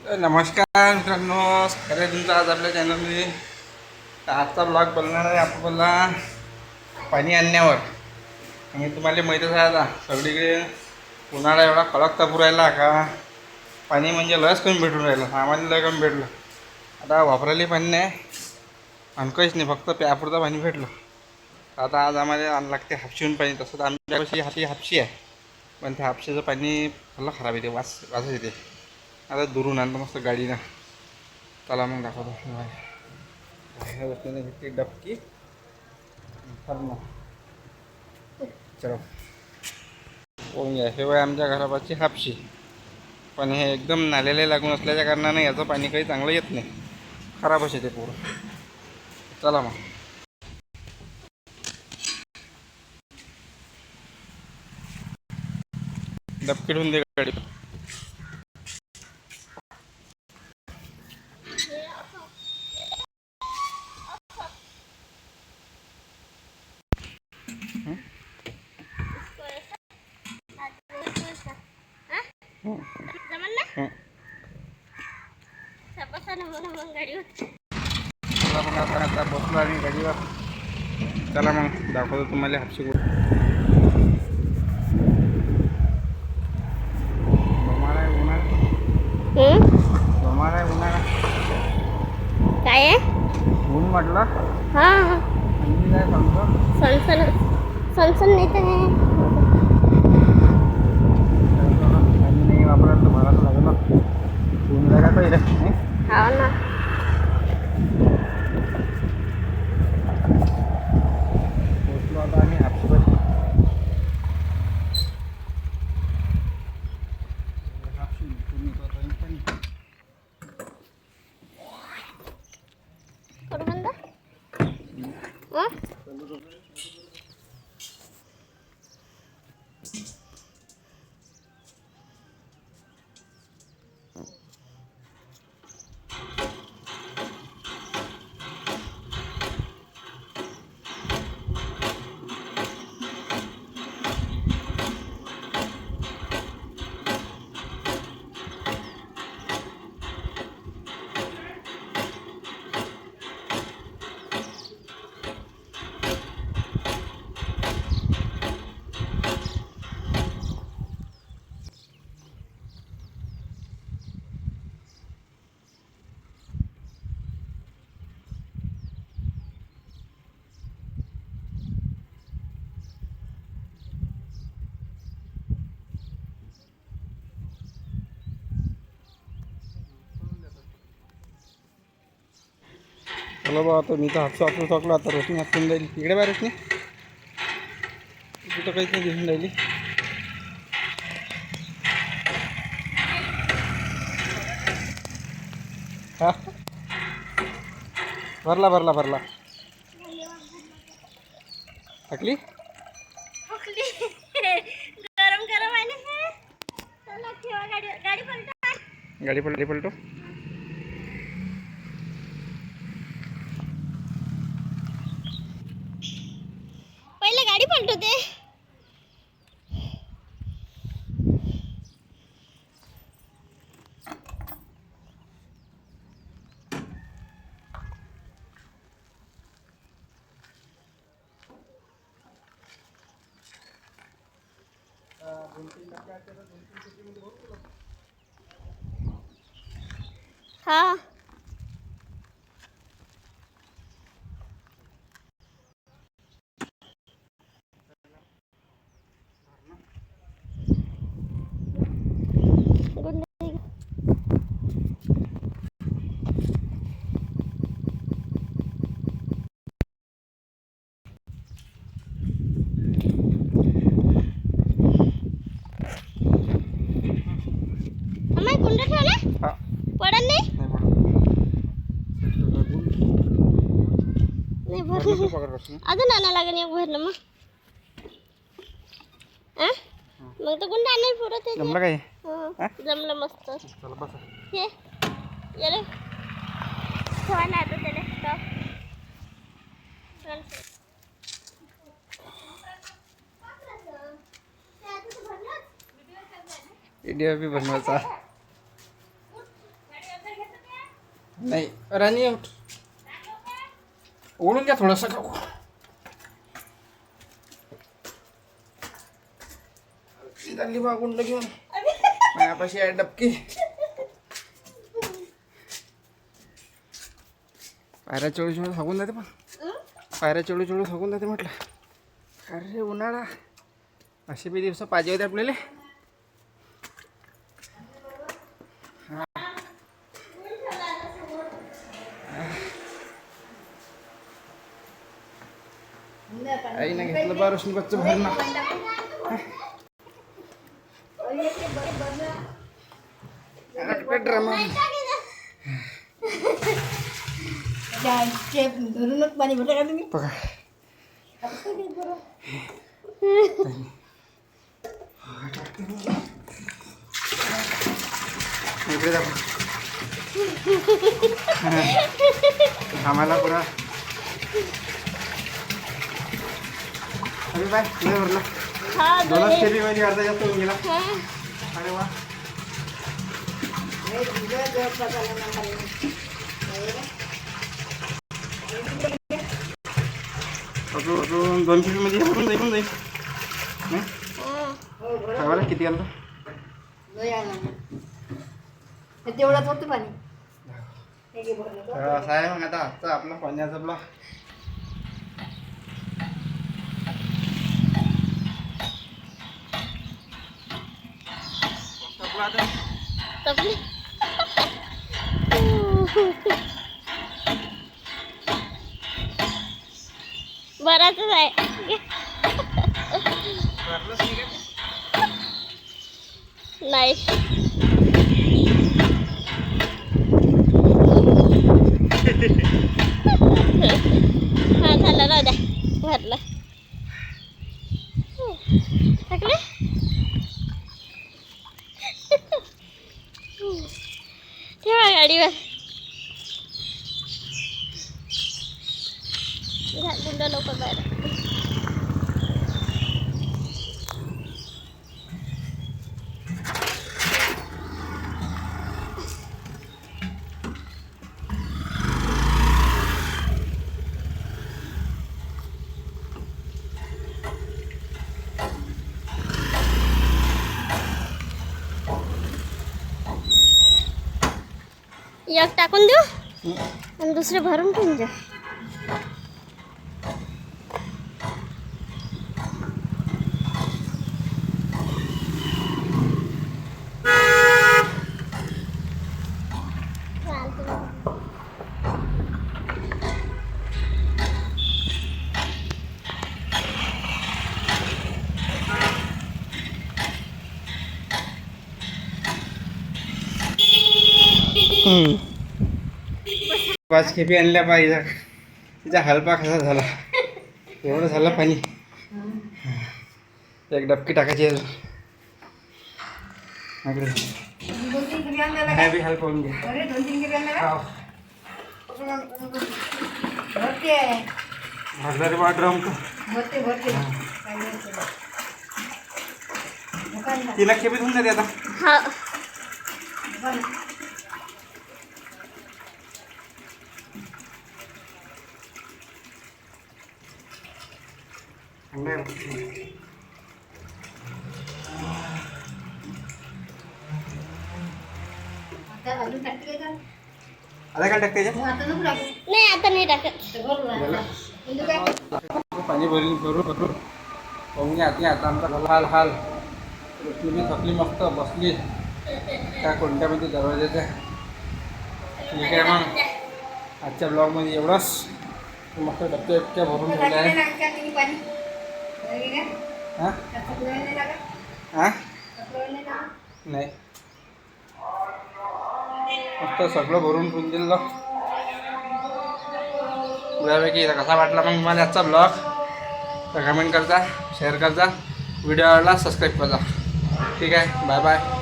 नमस्कार मित्रांनो, खरं तुमचं आज आपल्या चॅनलमध्ये. तर आजचा ब्लॉग बोलणार आहे आपल्याला पाणी आणण्यावर. आणि तुम्हाला माहीतच आहे आता सगळीकडे उन्हाळा एवढा कडक तापू राहिला का पाणी म्हणजे लस कमी भेटून राहिलं. आम्हाला लय कमी भेटलं. आता वापरायला पाणी नाही आणि काहीच नाही, फक्त प्यापुरतं पाणी भेटलं. आता आज आम्हाला आणायला लागते हापशीहून पाणी. तसं तर आमच्यापाशी हापशी आहे, पण त्या हापशीचं पाणी फुल्लं खराब येते, वास येते. आता दुरून आणलं मस्त गाडीनं. चला मग दाखवतो बाहेर बसल्याने भेटते डबकी. चलो हे वय आमच्या घरापाशी हापशी. पण हे एकदम नाल्याला लागून असल्याच्या कारणाने याचं पाणी काही चांगलं येत नाही, खराबच येते पूर्ण. चला मग डबकी ठेवून दे गाडी. चला मग आता बसलो आणि गाडीवर. चला मग दाखवतो तुम्हाला हापशी कुठे. उन्हाळा उन्हाळा काय आहे? ऊन म्हटलं. हां, थंडी काय सांगतो. सनसन सनसन नाही तर पाणी नाही वापरायला तर भरायला लागलं. ऊन जागा पहिलं नाही. हो ना. पोचलो आता आम्ही हापशीपाशी. हापशी पूर्ण पाणी. करू बंद. चला बा, आता मी तर हापशी टाकला. आता रोशनी हापून जाईल इकडे. बाय रोशनी, कुठं काहीच नाही दिसून राहिली. हा, भरला भरला भरला. टाकली गरम गरम आहे ना. चला ठेवा गाडी. गाडी पलटो. पहिले गाडी पलटवते. हा, गुंड ठेवला. पडत नाही. नाही भरलं. अजून आणा लागेल एक भरलं मग. मग तर गुंड आणायला पुरत आहे. जमलं काय? जमलं मस्त. चला बसा. हे याला ठेवायला आता त्याला स्टॉप. इंडिया बी बनवायचा. नाही राणी उठ. ओढून घ्या थोडंसं खाऊ. चालली बा गुंड घेऊन माझ्यापाशी आहे डबकी. पायऱ्या चढू चढू थाकून जाते पण. पायऱ्या चढू चढू थाकून जाते म्हटलं. अरे उन्हाळा असे बी दिवस पाहिजे होते आपल्याला. आईनं घेतलं बा रोशनीबाचं भरणं. ड्रामा घरूनच पाणी भरलं का तुम्ही? बघा इकडे दाखव. आम्हाला पुरा अरे बाय नाही भरला. हा, दोनच केली म्हणजे अर्धा जास्त होऊन गेला. अरे वा. अजून 2 किलोमध्ये भरून जाईल. नाही खावायला किती आलं तेवढंच होतं पाणी. असं आहे मग आता आजचा आपला पाण्याचा ब्लॉग. तपली. बराच आहे. नाही हा झालं राहू द्या. भरलं टाकलं. ठेवा गाडीवर. गुंड लोक बाहेर. एक टाकून देऊ आणि दुसरे भरून ठेवून देऊ. पाच खेपी आणल्या पाहिजे. तिचा हलपा कसा झाला. एवढं झालं पाणी. एक डबकी टाकायची अजून. नाही बी हलप होऊन घ्या. भरला रे बा ड्रम. 3 खेपी होऊन जाते आता. हा आता काय टाकते नाही आता नाही टाकत. पाणी भरून भरून पाहून आता आता आमचा हाल हाल. रोशनी थकली मस्त बसली त्या कोणत्यामध्ये दरवाजाच्या. ठीक आहे मग आजच्या ब्लॉगमध्ये एवढंच. मस्त डबक्या भरून ठेवले आहे. हां हां नाही मस्त सगळं भरून ठेवून दिलं. बऱ्यापैकी कसा वाटला मग मला आजचा ब्लॉग तर कमेंट करता, शेअर करता, व्हिडिओला सबस्क्राईब करता. ठीक आहे, बाय बाय.